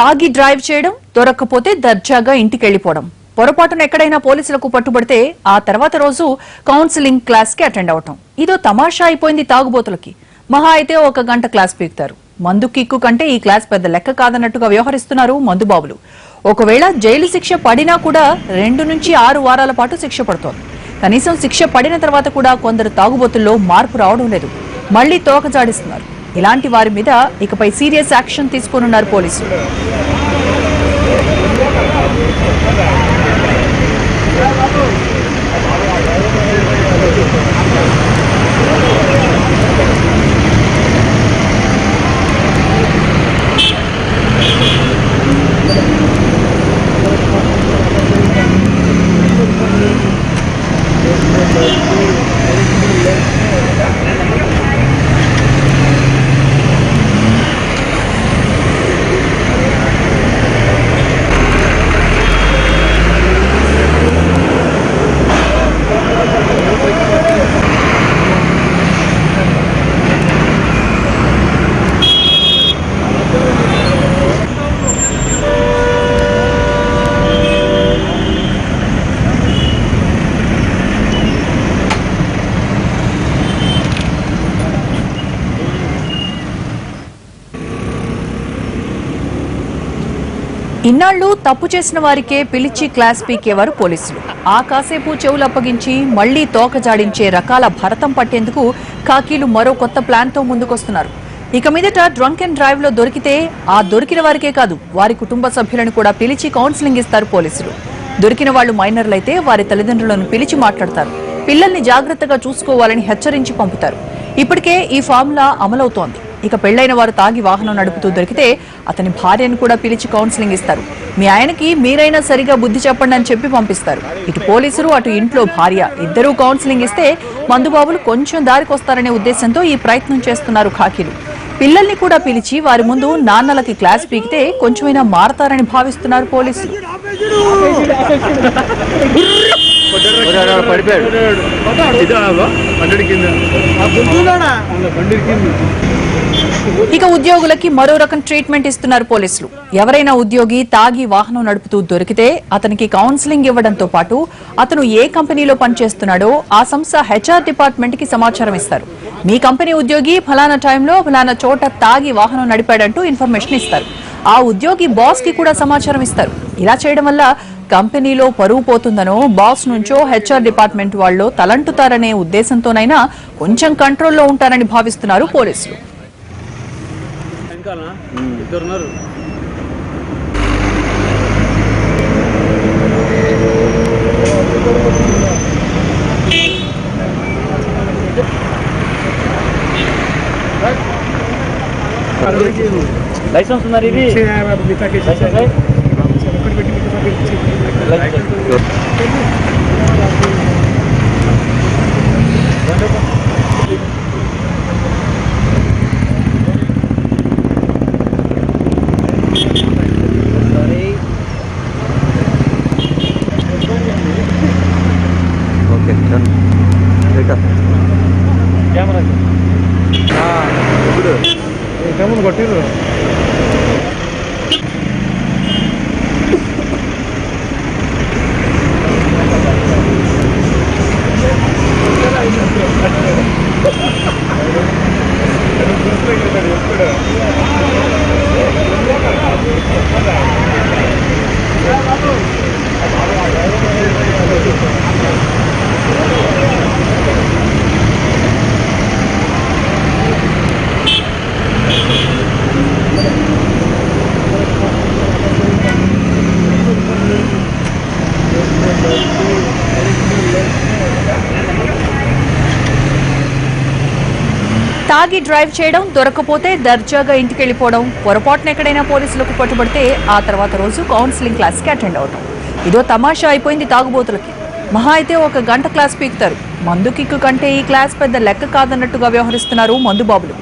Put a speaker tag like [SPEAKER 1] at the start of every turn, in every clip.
[SPEAKER 1] తాగి డ్రైవ్ చేయడం, దొరక్కపోతే దర్జాగా ఇంటికెళ్లిపోవడం. పొరపాటున ఎక్కడైనా పోలీసులకు పట్టుబడితే ఆ తర్వాత రోజు కౌన్సిలింగ్ క్లాస్ కి అటెండ్ అవటం. ఇదో తమాషా అయిపోయింది తాగుబోతులకి. మహా అయితే 1 గంట క్లాస్ పీకుతారు. మందు కిక్కు కంటే ఈ క్లాస్ పెద్ద లెక్క కాదన్నట్టుగా వ్యవహరిస్తున్నారు మందుబాబులు. ఒకవేళ జైలు శిక్ష పడినా కూడా 2 నుంచి 6 వారాల పాటు శిక్ష పడుతోంది. కనీసం శిక్ష పడిన తర్వాత కూడా కొందరు తాగుబోతుల్లో మార్పు రావడం లేదు. మళ్లీ తోకజాడిస్తున్నారు. ఇలాంటి వారి మీద ఇకపై సీరియస్ యాక్షన్ తీసుకోనున్నారు పోలీసులు. ఇన్నాళ్లు తప్పు చేసిన వారికే పిలిచి క్లాస్ పీకేవారు పోలీసులు. ఆ కాసేపు చెవులు అప్పగించి మళ్లీ తోక జాడించే రకాల భరతం పట్టేందుకు ఖాకీలు మరో కొత్త ప్లాన్ తో ముందుకొస్తున్నారు. ఇక మీదట డ్రంక్ అండ్ డ్రైవ్ లో దొరికితే ఆ దొరికిన వారికే కాదు, వారి కుటుంబ సభ్యులను కూడా పిలిచి కౌన్సిలింగ్ ఇస్తారు పోలీసులు. దొరికిన వాళ్లు మైనర్లైతే వారి తల్లిదండ్రులను పిలిచి మాట్లాడతారు. పిల్లల్ని జాగ్రత్తగా చూసుకోవాలని హెచ్చరించి పంపుతారు. ఇప్పటికే ఈ ఫార్ములా అమలవుతోంది. ఇక పెళ్లైన వారు తాగి వాహనం నడుపుతూ దొరికితే అతని భార్యను కూడా పిలిచి కౌన్సిలింగ్ ఇస్తారు. మీ ఆయనకి మీరైనా సరిగా బుద్ధి చెప్పండి అని చెప్పి పంపిస్తారు. ఇటు పోలీసులు అటు ఇంట్లో భార్య ఇద్దరూ కౌన్సిలింగ్ ఇస్తే మందుబాబులు కొంచెం దారికొస్తారనే ఉద్దేశంతో ఈ ప్రయత్నం చేస్తున్నారు ఖాకీలు. పిల్లల్ని కూడా పిలిచి వారి ముందు నాన్నలకి క్లాస్ పీకితే కొంచెమైనా మారతారని భావిస్తున్నారు పోలీసులు. ఇక ఉద్యోగులకి మరో రకం ట్రీట్మెంట్ ఇస్తున్నారు పోలీసులు. ఎవరైనా ఉద్యోగి తాగి వాహనం నడుపుతూ దొరికితే అతనికి కౌన్సిలింగ్ ఇవ్వడంతో పాటు అతను ఏ కంపెనీలో పనిచేస్తున్నాడో ఆ సంస్థ హెచ్ఆర్ డిపార్ట్మెంట్ కి సమాచారం ఇస్తారు. మీ కంపెనీ ఉద్యోగి ఫలానా టైంలో ఫలానా చోట తాగి వాహనం నడిపాడంటూ ఇన్ఫర్మేషన్ ఇస్తారు. ఆ ఉద్యోగి బాస్ కి కూడా సమాచారం ఇస్తారు. ఇలా చేయడం వల్ల కంపెనీలో పరువు పోతుందనో బాస్ నుంచో హెచ్ఆర్ డిపార్ట్మెంట్ వాళ్ళు తలంటుతారనే ఉద్దేశంతోనైనా కొంచెం కంట్రోల్లో ఉంటారని భావిస్తున్నారు పోలీసులు.
[SPEAKER 2] లైసెన్స్ ఉన్నారు ఇది కెమెరా కొట్టిరు.
[SPEAKER 1] తాగి డ్రైవ్ చేయడం, దొరక్కపోతే దర్జాగా ఇంటికెళ్లిపోవడం. పొరపాటున ఎక్కడైనా పోలీసులకు పట్టుబడితే ఆ తర్వాత రోజు కౌన్సిలింగ్ క్లాస్ కి అటెండ్ అవటం. ఇదో తమాషా అయిపోయింది తాగుబోతులకి. మహా అయితే 1 గంట క్లాస్ పీకుతారు. మందు కిక్కు కంటే ఈ క్లాస్ పెద్ద లెక్క కాదన్నట్టుగా వ్యవహరిస్తున్నారు మందుబాబులు.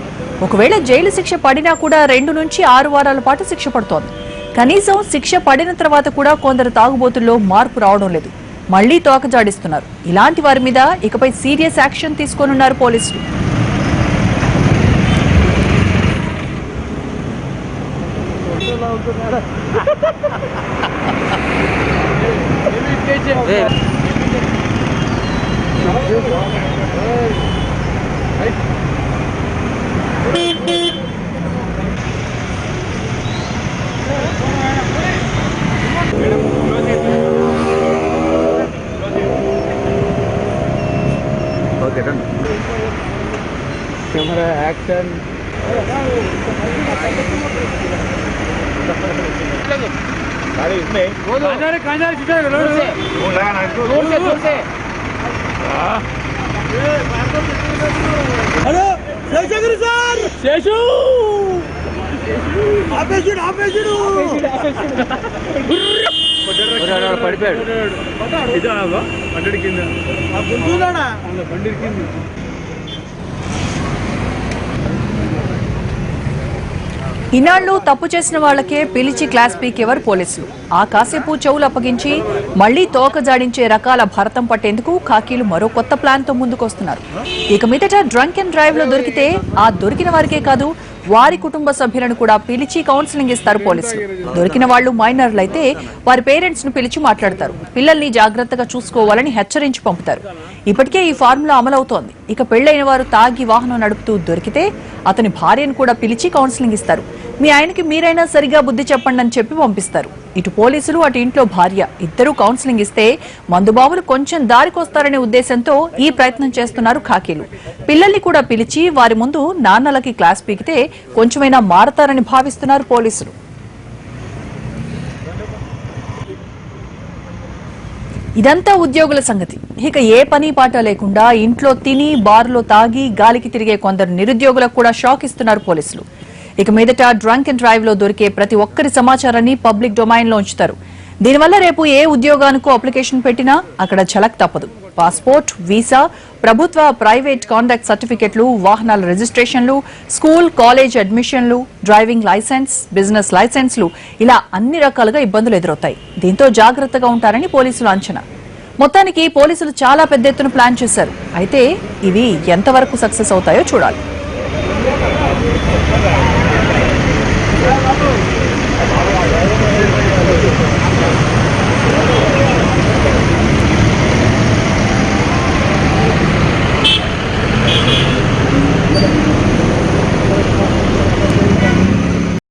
[SPEAKER 1] ఒకవేళ జైలు శిక్ష పడినా కూడా 2 నుంచి 6 వారాల పాటు శిక్ష పడుతోంది. కనీసం శిక్ష పడిన తర్వాత కూడా కొందరు తాగుబోతుల్లో మార్పు రావడం లేదు. మళ్లీ తోకజాడిస్తున్నారు. ఇలాంటి వారి మీద ఇకపై సీరియస్ యాక్షన్ తీసుకోనున్నారు పోలీసులు.
[SPEAKER 2] ఓకే డన్ కెమెరా యాక్షన్ अरे इसमें
[SPEAKER 3] హలో శేషగిరి సార్ శేషు ఆపేసిడు
[SPEAKER 2] పడిపోయాడు
[SPEAKER 3] బండి కింద బండి కింద
[SPEAKER 1] ఇన్నాళ్లు తప్పు చేసిన వాళ్లకే పిలిచి క్లాస్ పీకేవారు పోలీసులు. ఆ కాసేపు చెవులు అప్పగించి మళ్లీ తోక జాడించే రకాల భరతం పట్టేందుకు ఖాకీలు మరో కొత్త ప్లాన్ తో ముందుకొస్తున్నారు. ఇక మీదట డ్రంక్ అండ్ డ్రైవ్ లో దొరికితే ఆ దొరికిన వారికే కాదు వారి కుటుంబ సభ్యులను కూడా పిలిచి కౌన్సిలింగ్ ఇస్తారు పోలీసులు. దొరికిన వాళ్లు మైనర్లైతే వారి పేరెంట్స్ ను పిలిచి మాట్లాడతారు. పిల్లల్ని జాగ్రత్తగా చూసుకోవాలని హెచ్చరించి పంపుతారు. ఇప్పటికే ఈ ఫార్ములా అమలవుతోంది. ఇక పెళ్లైన వారు తాగి వాహనం నడుపుతూ దొరికితే అతని భార్యను కూడా పిలిచి కౌన్సిలింగ్ ఇస్తారు. మీ ఆయనకి మీరైనా సరిగా బుద్ధి చెప్పండి అని చెప్పి పంపిస్తారు. ఇటు పోలీసులు అటు ఇంట్లో భార్య ఇద్దరూ కౌన్సిలింగ్ ఇస్తే మందుబాబులు కొంచెం దారికొస్తారనే ఉద్దేశంతో ఈ ప్రయత్నం చేస్తున్నారు ఖాకీలు. పిల్లల్ని కూడా పిలిచి వారి ముందు నాన్నలకి క్లాస్ పీకితే కొంచెమైనా మారతారని భావిస్తున్నారు పోలీసులు. ఇదంతా ఉద్యోగుల సంగతి. ఇక ఏ పని పాట లేకుండా ఇంట్లో తిని బార్లో తాగి గాలికి తిరిగే కొందరు నిరుద్యోగులకు కూడా షాక్ ఇస్తున్నారు పోలీసులు. ఇక మీదట డ్రంక్ అండ్ డ్రైవ్ లో దొరికే ప్రతి ఒక్కరి సమాచారాన్ని పబ్లిక్ డొమైన్ లో ఉంచుతారు. దీనివల్ల రేపు ఏ ఉద్యోగానికి అప్లికేషన్ పెట్టినా అక్కడ ఝలక్ తప్పదు. పాస్పోర్ట్, వీసా, ప్రభుత్వ ప్రైవేట్ కాంటాక్ట్ సర్టిఫికెట్లు, వాహనాల రిజిస్ట్రేషన్లు, స్కూల్ కాలేజ్ అడ్మిషన్లు, డ్రైవింగ్ లైసెన్స్, బిజినెస్ లైసెన్స్లు ఇలా అన్ని రకాలుగా ఇబ్బందులు ఎదురవుతాయి. దీంతో జాగ్రత్తగా ఉంటారని పోలీసులు అంచనా. మొత్తానికి పోలీసులు చాలా పెద్ద ఎత్తున ప్లాన్ చేశారు. అయితే ఇవి ఎంతవరకు సక్సెస్ అవుతాయో చూడాలి.